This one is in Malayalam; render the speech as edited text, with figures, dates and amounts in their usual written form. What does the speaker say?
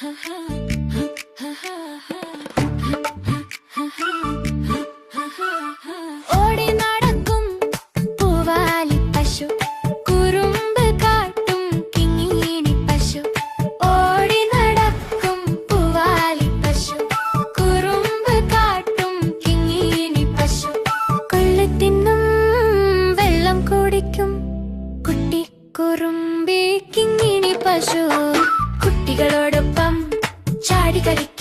ഓടി നടക്കും പൂവാലി പശു, കുറുമ്പ് കാട്ടും കിങ്ങിണി പശു. ഓടി നടക്കും പൂവാലി പശു, കുറുമ്പ് കാട്ടും കിങ്ങിണി പശു. കൊള്ളു തിന്നും വെള്ളം കുടിക്കും കുട്ടി കുറുമ്പി കിങ്ങിണി പശു. കുട്ടികളോടൊപ്പം ചാടി കളിക്കും.